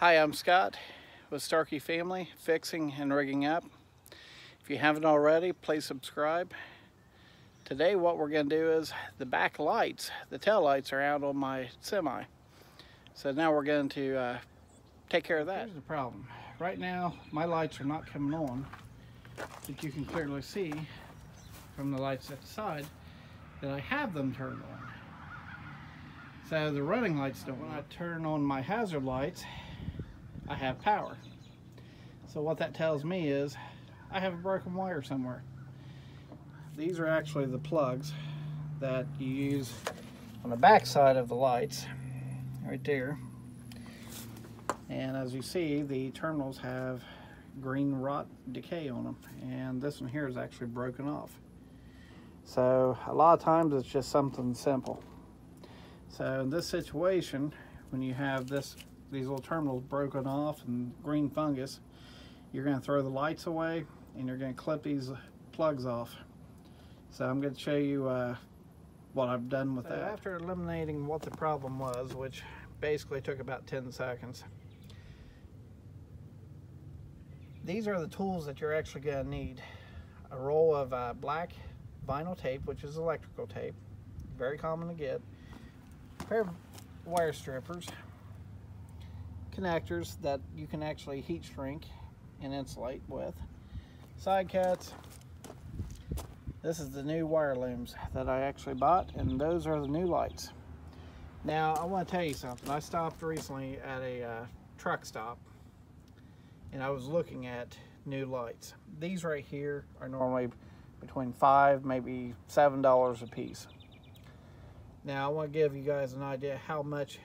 Hi, I'm Scott with Starkey Family Fixing and Rigging Up. If you haven't already, please subscribe. Today what we're going to do is the back lights, the tail lights are out on my semi. So now we're going to take care of that. Here's the problem. Right now my lights are not coming on, but you can clearly see from the lights at the side that I have them turned on. So the running lights don't. When I turn on my hazard lights, I have power. So what that tells me is I have a broken wire somewhere. These are actually the plugs that you use on the back side of the lights, right there. And as you see, the terminals have green rot decay on them, and this one here is actually broken off. So a lot of times it's just something simple. So in this situation, when you have these little terminals broken off and green fungus, you're going to throw the lights away and you're going to clip these plugs off. So I'm going to show you what I've done with that. After eliminating what the problem was, which basically took about 10 seconds, these are the tools that you're actually going to need. A roll of black vinyl tape, which is electrical tape, very common to get, a pair of wire strippers, connectors that you can actually heat shrink and insulate with, side cuts. This is the new wire looms that I actually bought, and those are the new lights. Now I want to tell you something. I stopped recently at a truck stop and I was looking at new lights. These right here are normally between $5, maybe $7 a piece. Now I want to give you guys an idea how much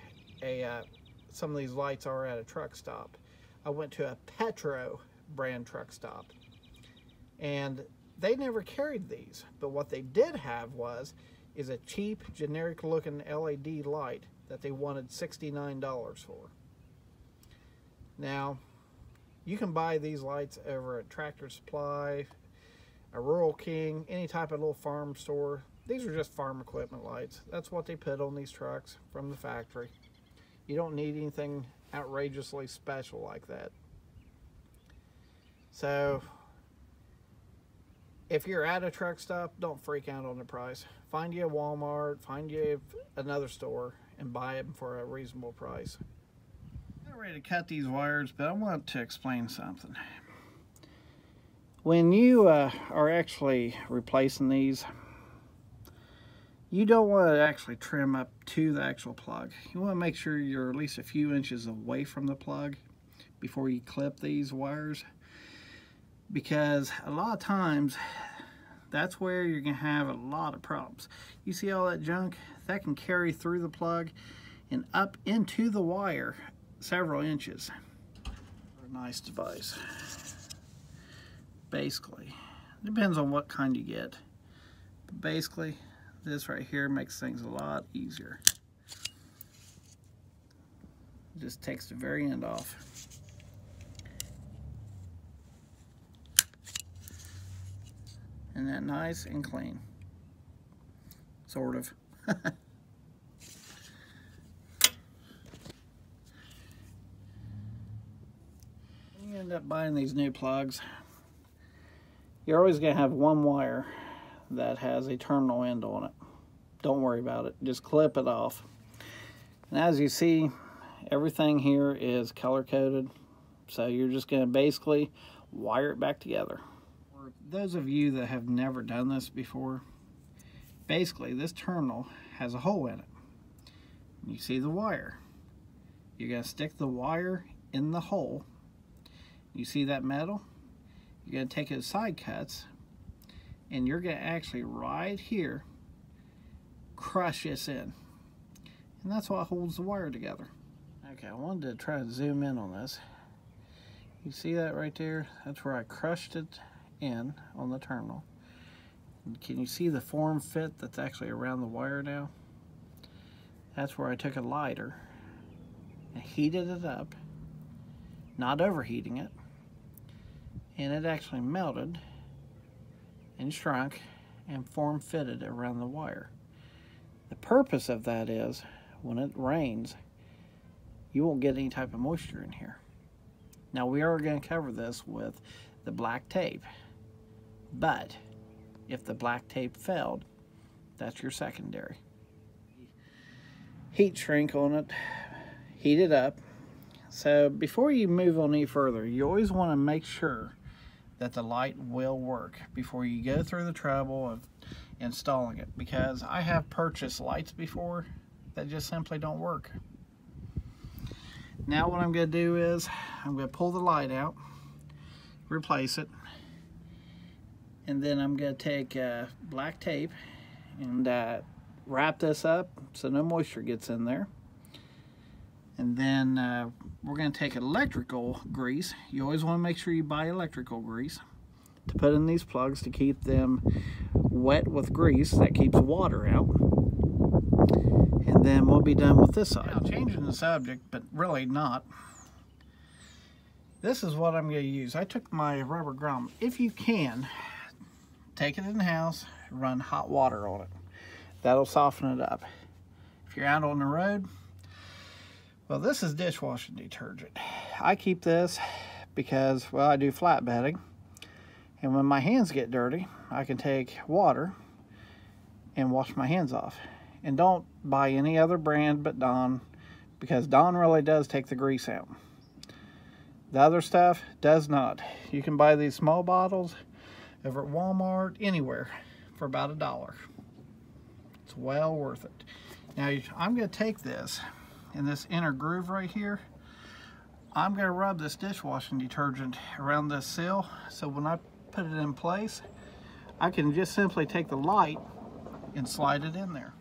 some of these lights are at a truck stop. I went to a Petro brand truck stop and they never carried these, but what they did have is a cheap generic looking LED light that they wanted $69 for. Now you can buy these lights over at Tractor Supply, a Rural King, any type of little farm store. These are just farm equipment lights. That's what they put on these trucks from the factory. You don't need anything outrageously special like that. So if you're at a truck stop, don't freak out on the price. Find you a Walmart, find you another store, and buy them for a reasonable price. I'm ready to cut these wires, but I want to explain something. When you are actually replacing these, you don't want to actually trim up to the actual plug. You want to make sure you're at least a few inches away from the plug before you clip these wires, because a lot of times that's where you're going to have a lot of problems. You see all that junk? That can carry through the plug and up into the wire several inches. A nice device. Basically, depends on what kind you get, but basically this right here makes things a lot easier. Just takes the very end off. And that nice and clean. Sort of. You end up buying these new plugs, you're always going to have one wire that has a terminal end on it. Don't worry about it. Just clip it off. And as you see, everything here is color coded. So you're just going to basically wire it back together. For those of you that have never done this before, basically this terminal has a hole in it. You see the wire. You're going to stick the wire in the hole. You see that metal? You're going to take it side cuts, and you're going to actually right here crush this in, and that's what holds the wire together. Okay, I wanted to try to zoom in on this. You see that right there? That's where I crushed it in on the terminal. And can you see the form fit that's actually around the wire now? That's where I took a lighter and heated it up, not overheating it, and it actually melted and shrunk and form fitted around the wire. The purpose of that is when it rains, you won't get any type of moisture in here. Now we are going to cover this with the black tape, but if the black tape failed, that's your secondary. Heat shrink on it, heat it up. So before you move on any further, you always want to make sure that the light will work before you go through the trouble of installing it, because I have purchased lights before that just simply don't work. Now what I'm going to do is I'm going to pull the light out, replace it, and then I'm going to take black tape and wrap this up so no moisture gets in there. And then we're going to take electrical grease. You always want to make sure you buy electrical grease to put in these plugs to keep them wet with grease that keeps water out. And then we'll be done with this side. Now, changing the subject, but really not. This is what I'm going to use. I took my rubber grommet. If you can, take it in the house, run hot water on it. That'll soften it up. If you're out on the road, well, this is dishwashing detergent. I keep this because, well, I do flatbedding. And when my hands get dirty, I can take water and wash my hands off. And don't buy any other brand but Dawn, because Dawn really does take the grease out. The other stuff does not. You can buy these small bottles over at Walmart, anywhere, for about $1. It's well worth it. Now, I'm going to take this in this inner groove right here. I'm going to rub this dishwashing detergent around this seal, so when I put it in place, I can just simply take the light and slide it in there.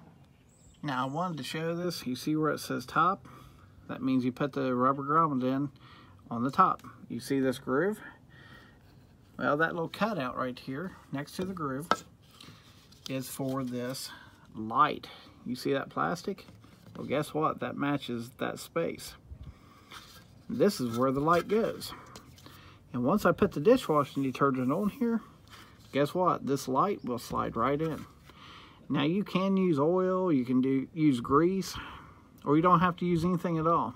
Now I wanted to show this. You see where it says top? That means you put the rubber grommet in on the top. You see this groove? Well, that little cutout right here next to the groove is for this light. You see that plastic? Well, guess what? That matches that space. This is where the light goes. And once I put the dishwashing detergent on here, guess what? This light will slide right in. Now you can use oil, you can use grease, or you don't have to use anything at all.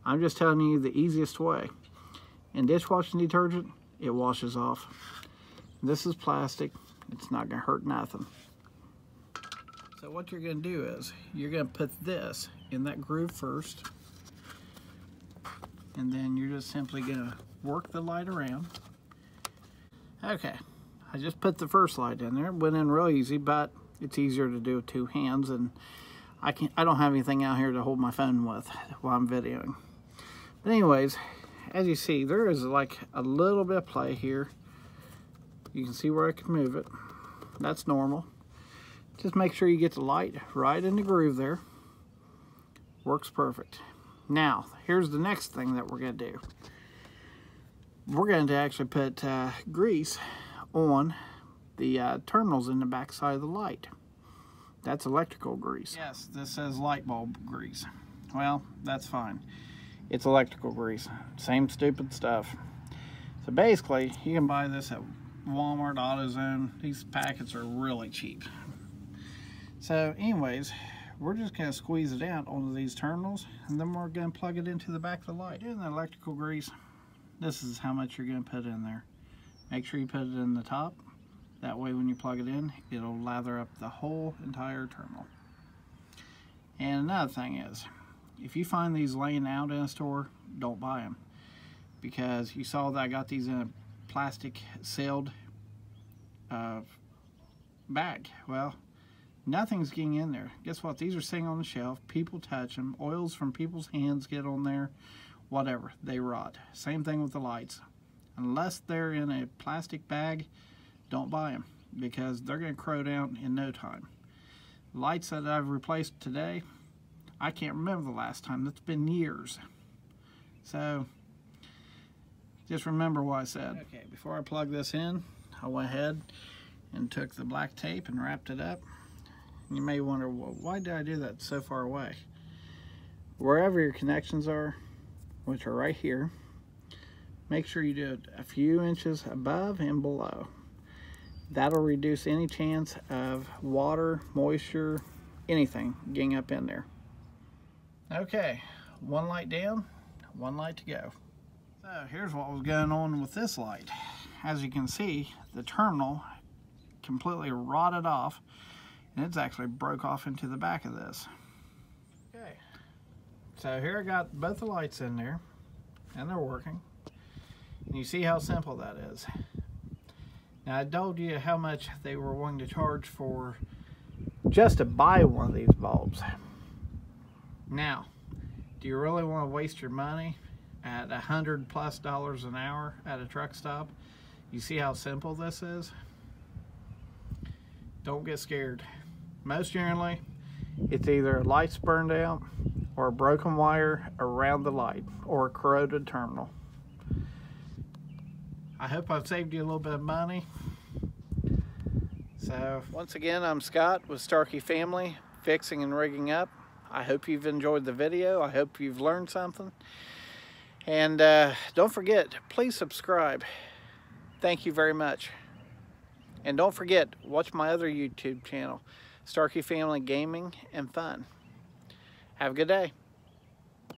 I'm just telling you the easiest way. And dishwashing detergent, it washes off. This is plastic, it's not gonna hurt nothing. So what you're gonna do is, you're gonna put this in that groove first, and then you're just simply gonna work the light around. Okay, I just put the first light in there. It went in real easy, but it's easier to do with two hands, and I don't have anything out here to hold my phone with while I'm videoing. But anyways, as you see, there is like a little bit of play here. You can see where I can move it. That's normal. Just make sure you get the light right in the groove there. Works perfect. Now, here's the next thing that we're going to do. We're going to actually put grease on the terminals in the back side of the light. That's electrical grease. Yes, this says light bulb grease. Well, that's fine. It's electrical grease. Same stupid stuff. So basically, you can buy this at Walmart, AutoZone. These packets are really cheap. So anyways, we're just going to squeeze it out onto these terminals, and then we're going to plug it into the back of the light. Doing the electrical grease, this is how much you're going to put in there. Make sure you put it in the top. That way when you plug it in, it'll lather up the whole entire terminal. And another thing is, if you find these laying out in a store, don't buy them. Because you saw that I got these in a plastic sealed bag. Well, nothing's getting in there. Guess what? These are sitting on the shelf. People touch them. Oils from people's hands get on there. Whatever. They rot. Same thing with the lights. Unless they're in a plastic bag, don't buy them, because they're going to corrode out in no time. Lights that I've replaced today, I can't remember the last time. That's been years. So just remember what I said. Okay, before I plug this in, I went ahead and took the black tape and wrapped it up. You may wonder, well, why did I do that so far away? Wherever your connections are, which are right here, make sure you do it a few inches above and below. That'll reduce any chance of water, moisture, anything getting up in there. Okay, one light down, one light to go. So here's what was going on with this light. As you can see, the terminal completely rotted off, and it's actually broke off into the back of this. Okay, so here I got both the lights in there, and they're working. And you see how simple that is. Now I told you how much they were willing to charge for just to buy one of these bulbs. Now, do you really want to waste your money at $100+ an hour at a truck stop? You see how simple this is? Don't get scared. Most generally, it's either a light's burned out or a broken wire around the light or a corroded terminal. I hope I've saved you a little bit of money. So once again, I'm Scott with Starkey Family, Fixing and Rigging Up. I hope you've enjoyed the video. I hope you've learned something. And don't forget, please subscribe. Thank you very much. And don't forget, watch my other YouTube channel, Starkey Family Gaming and Fun. Have a good day.